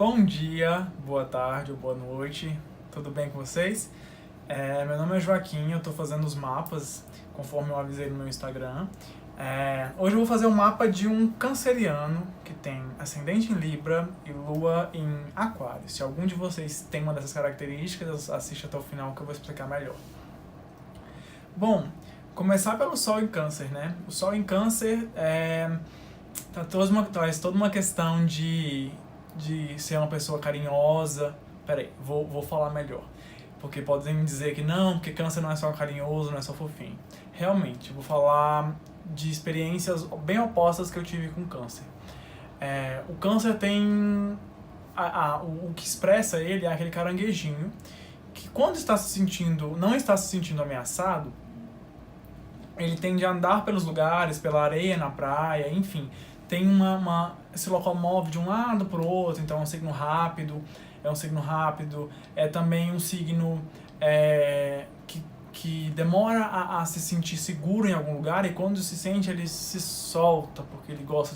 Bom dia, boa tarde ou boa noite, tudo bem com vocês? Meu nome é Joaquim, eu estou fazendo os mapas conforme eu avisei no meu Instagram. Hoje eu vou fazer um mapa de um canceriano que tem ascendente em Libra e lua em Aquário. Se algum de vocês tem uma dessas características, assiste até o final que eu vou explicar melhor. Bom, começar pelo Sol em Câncer, né? O Sol em Câncer traz toda uma questão de ser uma pessoa carinhosa. Peraí, vou falar melhor. Porque podem dizer que não, porque Câncer não é só carinhoso, não é só fofinho. Realmente, vou falar de experiências bem opostas que eu tive com Câncer. O Câncer tem... o que expressa ele é aquele caranguejinho que quando não está se sentindo ameaçado, ele tende a andar pelos lugares, pela areia, na praia, enfim. Tem se locomove de um lado para o outro, então é um signo rápido. É também um signo que demora a se sentir seguro em algum lugar, e quando se sente ele se solta, porque ele gosta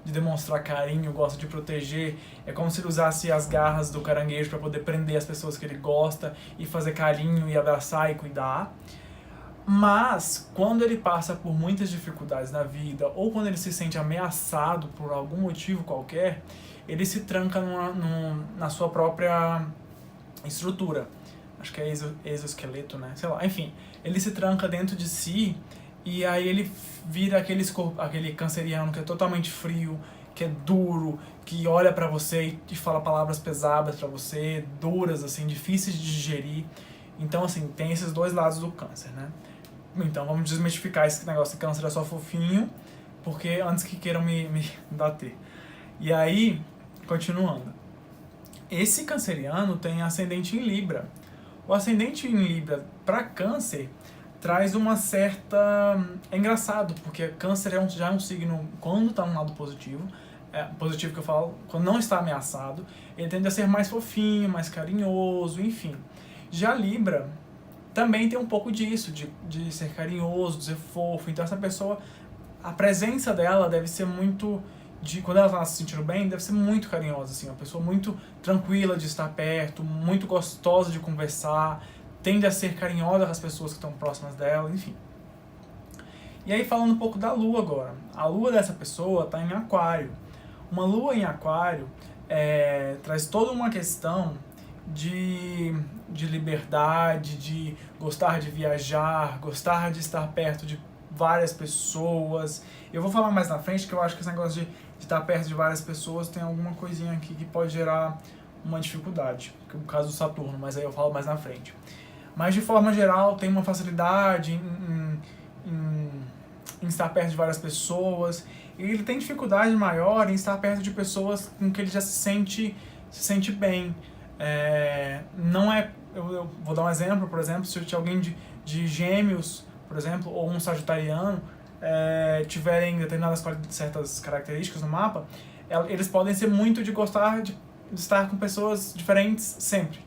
de demonstrar carinho, gosta de proteger. É como se ele usasse as garras do caranguejo para poder prender as pessoas que ele gosta e fazer carinho e abraçar e cuidar. Mas, quando ele passa por muitas dificuldades na vida, ou quando ele se sente ameaçado por algum motivo qualquer, ele se tranca na sua própria estrutura. Acho que é exoesqueleto, né? Sei lá, enfim. Ele se tranca dentro de si, e aí ele vira aquele canceriano que é totalmente frio, que é duro, que olha pra você e fala palavras pesadas pra você, duras, assim, difíceis de digerir. Então, assim, tem esses dois lados do Câncer, né? Então, vamos desmistificar esse negócio de Câncer é só fofinho, porque antes que queiram me bater. E aí, continuando. Esse canceriano tem ascendente em Libra. O ascendente em Libra para Câncer traz uma certa... É engraçado, porque Câncer já é um signo, quando está no lado positivo, positivo que eu falo, quando não está ameaçado, ele tende a ser mais fofinho, mais carinhoso, enfim. Já Libra também tem um pouco disso, de ser carinhoso, de ser fofo. Então essa pessoa, a presença dela deve ser muito... quando ela está se sentindo bem, deve ser muito carinhosa, assim, uma pessoa muito tranquila de estar perto, muito gostosa de conversar, tende a ser carinhosa com as pessoas que estão próximas dela, enfim. E aí, falando um pouco da lua agora. A lua dessa pessoa está em Aquário. Uma lua em Aquário traz toda uma questão de liberdade, de gostar de viajar, gostar de estar perto de várias pessoas. Eu vou falar mais na frente, que eu acho que esse negócio de estar perto de várias pessoas tem alguma coisinha aqui que pode gerar uma dificuldade, que é o caso do Saturno, mas aí eu falo mais na frente. Mas de forma geral tem uma facilidade em estar perto de várias pessoas, e ele tem dificuldade maior em estar perto de pessoas com que ele já se sente bem. Eu vou dar um exemplo, por exemplo, se eu tiver alguém de Gêmeos, por exemplo, ou um Sagitariano, tiverem certas características no mapa, eles podem ser muito de gostar de estar com pessoas diferentes sempre,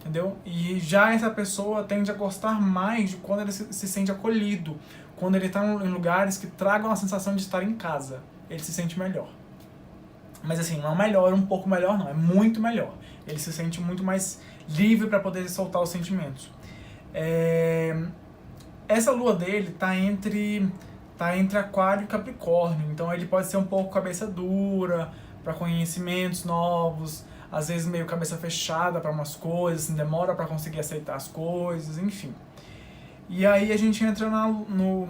entendeu? E já essa pessoa tende a gostar mais de quando ele se sente acolhido, quando ele está em lugares que tragam a sensação de estar em casa, ele se sente melhor. Mas assim, não é melhor, um pouco melhor não, é muito melhor. Ele se sente muito mais livre para poder soltar os sentimentos. Essa lua dele tá entre Aquário e Capricórnio, então ele pode ser um pouco cabeça dura para conhecimentos novos, às vezes meio cabeça fechada para umas coisas, assim, demora para conseguir aceitar as coisas, enfim. E aí a gente entra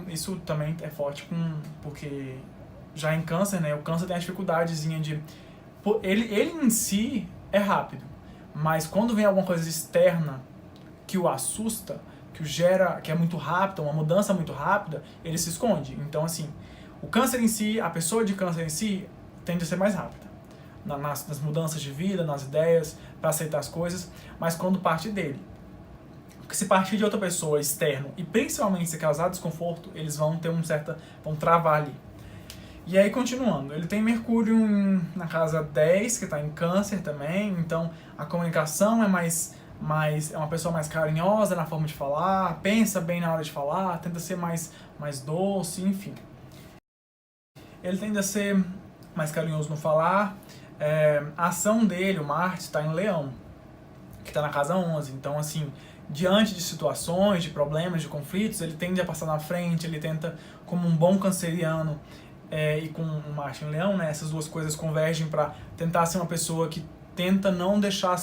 isso também é forte porque já em Câncer, né, o Câncer tem a dificuldadezinha de... Ele em si é rápido, mas quando vem alguma coisa externa que o assusta, que é muito rápida, uma mudança muito rápida, ele se esconde. Então, assim, o Câncer em si, a pessoa de Câncer em si, tende a ser mais rápida nas mudanças de vida, nas ideias, para aceitar as coisas, mas quando parte dele. Porque se partir de outra pessoa externo, e principalmente se causar desconforto, eles vão travar ali. E aí, continuando, ele tem Mercúrio na casa 10, que está em Câncer também, então a comunicação é uma pessoa mais carinhosa na forma de falar, pensa bem na hora de falar, tenta ser mais doce, enfim. Ele tende a ser mais carinhoso no falar, A ação dele, o Marte, está em Leão, que está na casa 11. Então, assim, diante de situações, de problemas, de conflitos, ele tende a passar na frente, ele tenta, como um bom canceriano, e com o Marte em Leão, né, essas duas coisas convergem para tentar ser uma pessoa que tenta não deixar...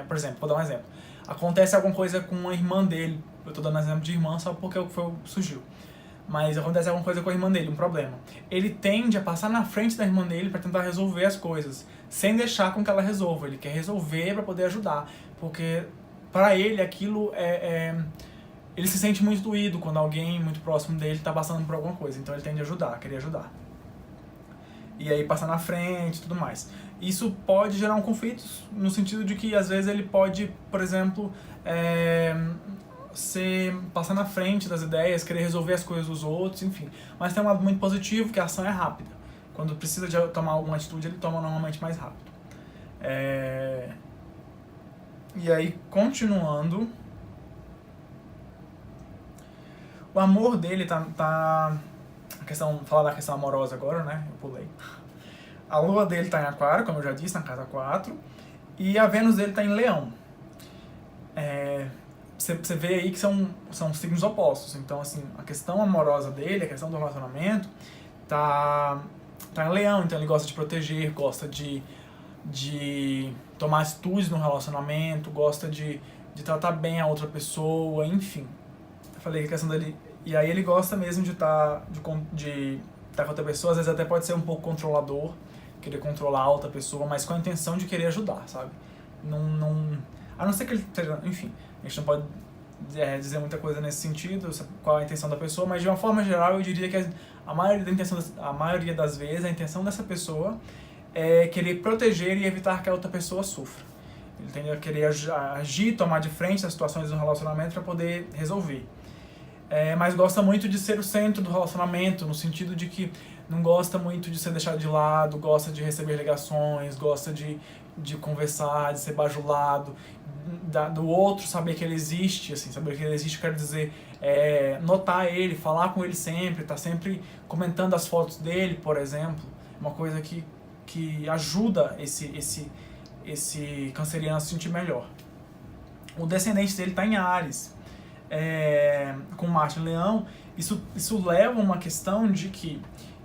por exemplo, vou dar um exemplo. Acontece alguma coisa com a irmã dele, eu tô dando exemplo de irmã só porque surgiu. Mas acontece alguma coisa com a irmã dele, um problema. Ele tende a passar na frente da irmã dele para tentar resolver as coisas, sem deixar com que ela resolva. Ele quer resolver para poder ajudar, porque para ele aquilo ele se sente muito doído quando alguém muito próximo dele está passando por alguma coisa. Então ele tende a ajudar, querer ajudar. E aí passar na frente e tudo mais. Isso pode gerar um conflito no sentido de que às vezes ele pode, por exemplo, passar na frente das ideias, querer resolver as coisas dos outros, enfim. Mas tem um lado muito positivo, que a ação é rápida. Quando precisa de tomar alguma atitude, ele toma normalmente mais rápido. E aí, continuando, o amor dele falar da questão amorosa agora, né? Eu pulei. A lua dele tá em Aquário, como eu já disse, na casa 4, e a Vênus dele tá em Leão. Você vê aí que são signos opostos. Então, assim, a questão amorosa dele, a questão do relacionamento, tá em Leão. Então ele gosta de proteger, gosta de tomar atitudes no relacionamento, gosta de tratar bem a outra pessoa, enfim. Eu falei que a questão dele... E aí ele gosta mesmo de estar com outra pessoa, às vezes até pode ser um pouco controlador, querer controlar a outra pessoa, mas com a intenção de querer ajudar, sabe? A não ser que ele esteja... Enfim, a gente não pode dizer muita coisa nesse sentido, qual é a intenção da pessoa, mas de uma forma geral eu diria que a maioria das vezes a intenção dessa pessoa é querer proteger e evitar que a outra pessoa sofra. Ele tende a querer agir, tomar de frente as situações do relacionamento para poder resolver. Mas gosta muito de ser o centro do relacionamento, no sentido de que não gosta muito de ser deixado de lado, gosta de receber ligações, gosta de conversar, de ser bajulado, do outro saber que ele existe, assim, saber que ele existe, quero dizer, notar ele, falar com ele sempre, tá sempre comentando as fotos dele, por exemplo, uma coisa que ajuda esse canceriano a se sentir melhor. O descendente dele tá em Áries, com Marte em Leão. Isso leva a uma questão de que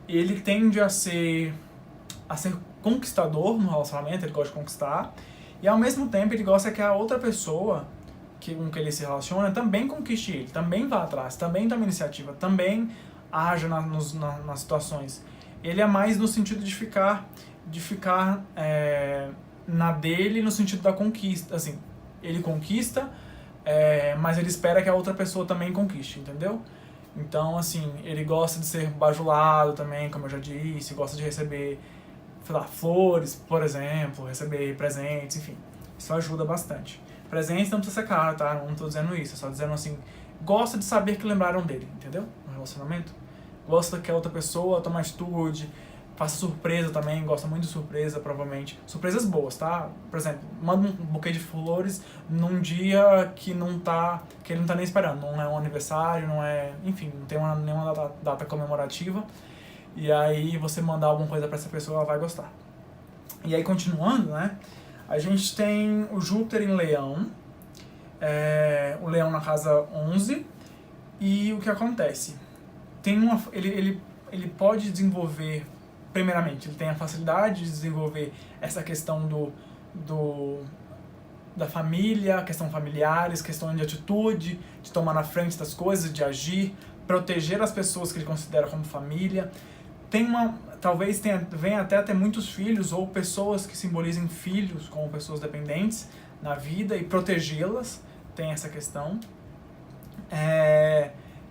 ele tende a ser conquistador no relacionamento, ele gosta de conquistar, e ao mesmo tempo ele gosta que a outra pessoa com que ele se relaciona também conquiste ele, também vá atrás, também tome iniciativa, também haja nas situações. Ele é mais no sentido de ficar na dele, no sentido da conquista, assim, ele conquista, mas ele espera que a outra pessoa também conquiste, entendeu? Então, assim, ele gosta de ser bajulado também, como eu já disse, gosta de receber, sei lá, flores, por exemplo, receber presentes, enfim. Isso ajuda bastante. Presentes não precisa ser caro, tá? Não tô dizendo isso, só dizendo assim, gosta de saber que lembraram dele, entendeu? No relacionamento. Gosta que a outra pessoa tome atitude, faça surpresa também, gosta muito de surpresa, provavelmente. Surpresas boas, tá? Por exemplo, manda um buquê de flores num dia que ele não tá nem esperando. Não é um aniversário, não é... Enfim, não tem nenhuma data comemorativa. E aí você mandar alguma coisa pra essa pessoa, ela vai gostar. E aí, continuando, né? A gente tem o Júpiter em Leão. O Leão na casa 11. E o que acontece? Ele pode desenvolver... Primeiramente, ele tem a facilidade de desenvolver essa questão da família, questão familiares, questão de atitude, de tomar na frente das coisas, de agir, proteger as pessoas que ele considera como família. Talvez venha até a ter muitos filhos ou pessoas que simbolizem filhos como pessoas dependentes na vida e protegê-las, tem essa questão.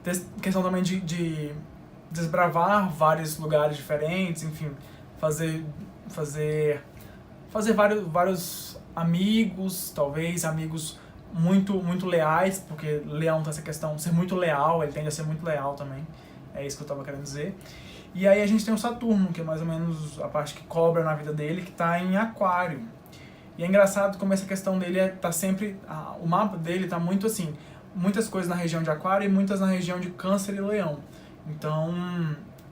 Tem questão também de desbravar vários lugares diferentes, enfim, fazer vários amigos, talvez amigos muito leais, porque Leão tem essa questão de ser muito leal, ele tende a ser muito leal também, é isso que eu estava querendo dizer. E aí a gente tem o Saturno, que é mais ou menos a parte que cobra na vida dele, que está em Aquário. E é engraçado como essa questão dele tá sempre... o mapa dele tá muito assim, muitas coisas na região de Aquário e muitas na região de Câncer e Leão. Então,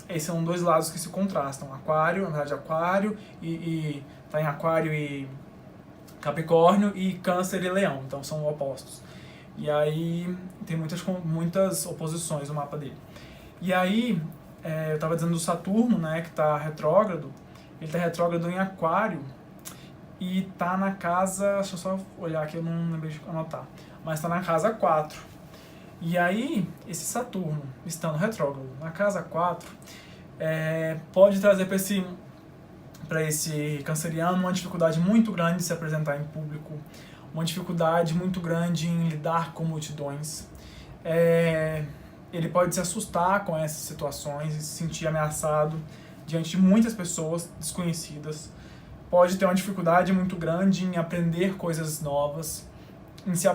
esses são dois lados que se contrastam. Aquário, na verdade, Aquário e tá em Aquário e Capricórnio, e Câncer e Leão, então são opostos. E aí tem muitas oposições no mapa dele. E aí, eu estava dizendo do Saturno, né, que está retrógrado. Ele está retrógrado em Aquário e está na casa... Deixa eu só olhar aqui, eu não lembrei de anotar. Mas está na casa 4. E aí, esse Saturno, estando retrógrado na casa 4, pode trazer para esse canceriano uma dificuldade muito grande de se apresentar em público, uma dificuldade muito grande em lidar com multidões. Ele pode se assustar com essas situações e se sentir ameaçado diante de muitas pessoas desconhecidas. Pode ter uma dificuldade muito grande em aprender coisas novas, em se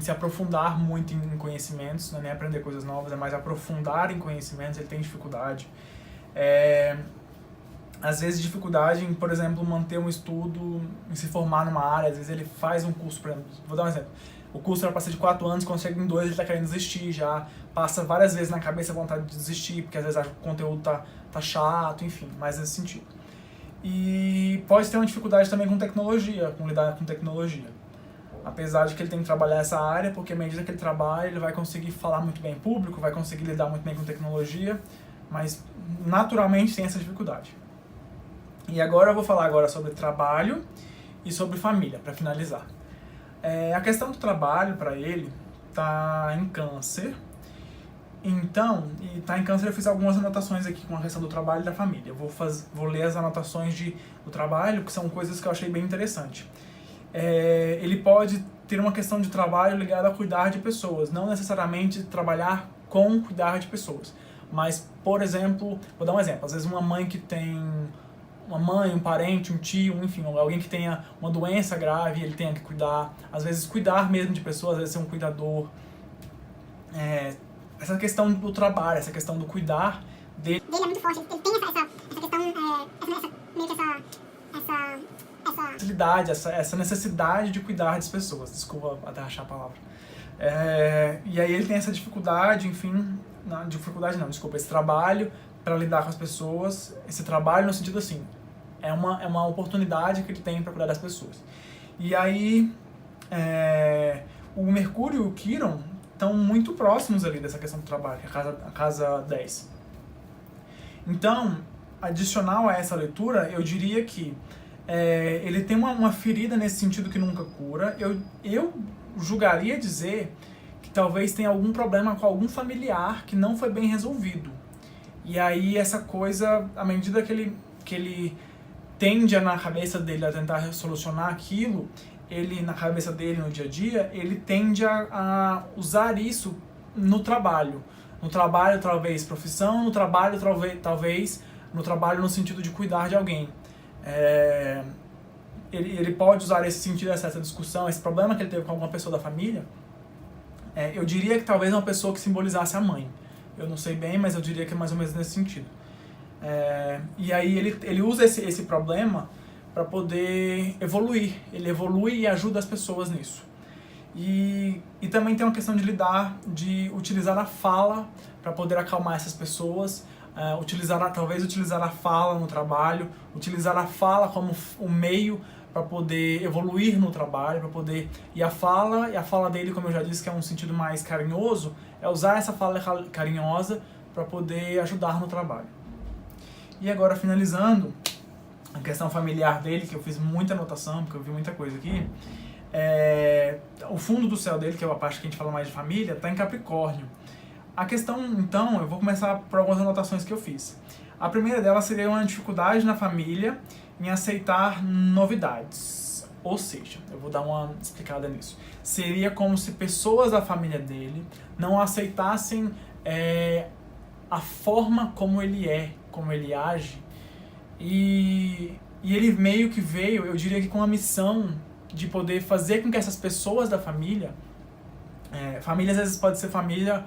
aprofundar muito em conhecimentos, não é nem aprender coisas novas, é mais aprofundar em conhecimentos, ele tem dificuldade. Às vezes dificuldade em, por exemplo, manter um estudo, em se formar numa área, às vezes ele faz um curso, por exemplo, vou dar um exemplo, o curso era para ser de 4 anos, quando chega em 2 ele está querendo desistir já, passa várias vezes na cabeça a vontade de desistir, porque às vezes o conteúdo tá chato, enfim, mais nesse sentido. E pode ter uma dificuldade também com tecnologia, com lidar com tecnologia. Apesar de que ele tem que trabalhar essa área, porque à medida que ele trabalha, ele vai conseguir falar muito bem em público, vai conseguir lidar muito bem com tecnologia, mas naturalmente tem essa dificuldade. E agora eu vou falar sobre trabalho e sobre família, para finalizar. A questão do trabalho para ele tá em Câncer. Então, e tá em Câncer, eu fiz algumas anotações aqui com a questão do trabalho e da família. Eu vou ler as anotações do trabalho, que são coisas que eu achei bem interessante. Ele pode ter uma questão de trabalho ligada a cuidar de pessoas, não necessariamente trabalhar com cuidar de pessoas. Mas, por exemplo, vou dar um exemplo, às vezes uma mãe que tem uma mãe, um parente, um tio, enfim, alguém que tenha uma doença grave, ele tenha que cuidar, às vezes cuidar mesmo de pessoas, às vezes ser um cuidador. Essa questão do trabalho, essa questão do cuidar dele é muito forte, ele tem essa facilidade, essa necessidade de cuidar das pessoas, desculpa até achar a palavra. E aí ele tem essa dificuldade, enfim, esse trabalho para lidar com as pessoas, esse trabalho no sentido assim, é uma oportunidade que ele tem para cuidar das pessoas. E aí, o Mercúrio e o Quirón estão muito próximos ali dessa questão do trabalho, que é a casa 10. Então, adicional a essa leitura, eu diria que ele tem uma ferida nesse sentido que nunca cura. Eu julgaria dizer que talvez tenha algum problema com algum familiar que não foi bem resolvido. E aí essa coisa, à medida que ele tende na cabeça dele a tentar solucionar aquilo, na cabeça dele, no dia a dia, ele tende a usar isso no trabalho. No trabalho, talvez, profissão, no trabalho, talvez, no trabalho no sentido de cuidar de alguém. Ele pode usar esse sentido, essa discussão, esse problema que ele teve com alguma pessoa da família. Eu diria que talvez uma pessoa que simbolizasse a mãe. Eu não sei bem, mas eu diria que é mais ou menos nesse sentido. E aí ele usa esse problema para poder evoluir. Ele evolui e ajuda as pessoas nisso. E também tem uma questão de utilizar a fala para poder acalmar essas pessoas, talvez utilizar a fala no trabalho, utilizar a fala como um meio para poder evoluir no trabalho, e a fala dele, como eu já disse, que é um sentido mais carinhoso, é usar essa fala carinhosa para poder ajudar no trabalho. E agora, finalizando, a questão familiar dele, que eu fiz muita anotação, porque eu vi muita coisa aqui, o fundo do céu dele, que é a parte que a gente fala mais de família, está em Capricórnio. A questão, então, eu vou começar por algumas anotações que eu fiz. A primeira delas seria uma dificuldade na família em aceitar novidades. Ou seja, eu vou dar uma explicada nisso. Seria como se pessoas da família dele não aceitassem a forma como ele é, como ele age. E ele meio que veio, eu diria que com a missão de poder fazer com que essas pessoas da família, família às vezes pode ser família,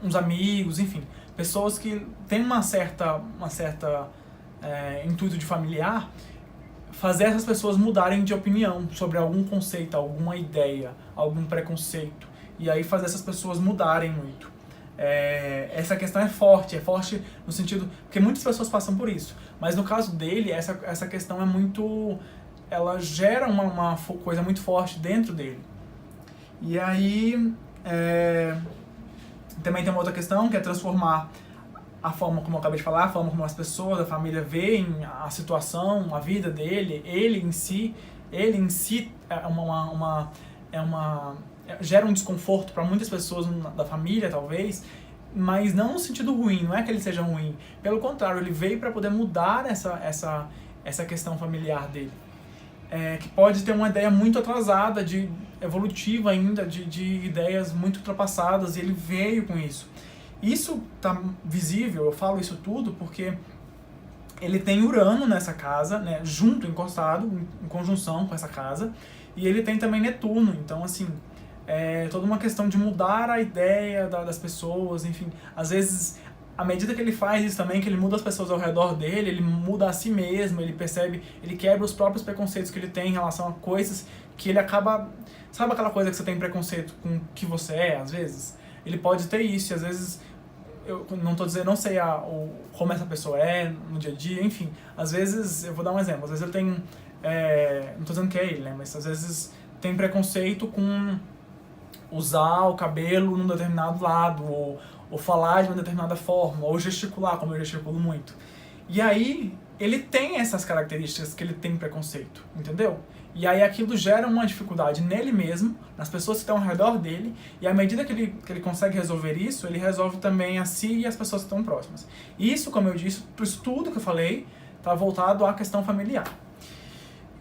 uns amigos, enfim, pessoas que têm uma certa intuito de familiar, fazer essas pessoas mudarem de opinião sobre algum conceito, alguma ideia, algum preconceito, e aí fazer essas pessoas mudarem muito. essa questão é forte no sentido, porque muitas pessoas passam por isso, mas no caso dele, essa questão é muito, ela gera uma coisa muito forte dentro dele. E aí, também tem uma outra questão, que é transformar a forma como eu acabei de falar, a forma como as pessoas da família veem a situação, a vida dele, ele em si gera um desconforto para muitas pessoas da família, talvez, mas não no sentido ruim, não é que ele seja ruim. Pelo contrário, ele veio para poder mudar essa questão familiar dele. Que pode ter uma ideia muito atrasada, evolutiva ainda, de ideias muito ultrapassadas, e ele veio com isso. Isso tá visível, eu falo isso tudo porque ele tem Urano nessa casa, né, junto, encostado, em conjunção com essa casa, e ele tem também Netuno, então assim, toda uma questão de mudar a ideia das pessoas, enfim, às vezes, à medida que ele faz isso também, que ele muda as pessoas ao redor dele, ele muda a si mesmo, ele percebe, ele quebra os próprios preconceitos que ele tem em relação a coisas que ele acaba, sabe aquela coisa que você tem preconceito com o que você é, às vezes? Ele pode ter isso, e às vezes, eu não sei como essa pessoa é no dia a dia, enfim, às vezes, eu vou dar um exemplo, às vezes eu tenho, não tô dizendo que é ele, né, mas às vezes tem preconceito com usar o cabelo num determinado lado, ou falar de uma determinada forma, ou gesticular, como eu gesticulo muito. E aí, ele tem essas características que ele tem preconceito, entendeu? E aí aquilo gera uma dificuldade nele mesmo, nas pessoas que estão ao redor dele, e à medida que ele consegue resolver isso, ele resolve também a si e as pessoas que estão próximas. Isso, como eu disse, para o estudo que eu falei, está voltado à questão familiar.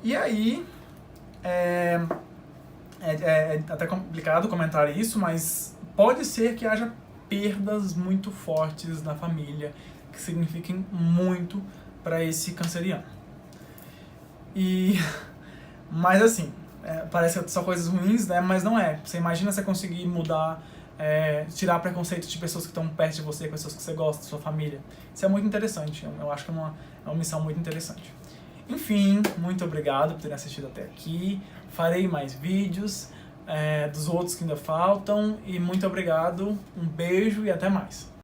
E aí, é até complicado comentar isso, mas pode ser que haja perdas muito fortes na família, que signifiquem muito para esse canceriano. Mas assim, parece que são só coisas ruins, né? Mas não é. Você imagina você conseguir mudar, tirar preconceito de pessoas que estão perto de você, pessoas que você gosta, da sua família. Isso é muito interessante. Eu acho que é uma missão muito interessante. Enfim, muito obrigado por terem assistido até aqui. Farei mais vídeos dos outros que ainda faltam. E muito obrigado, um beijo e até mais.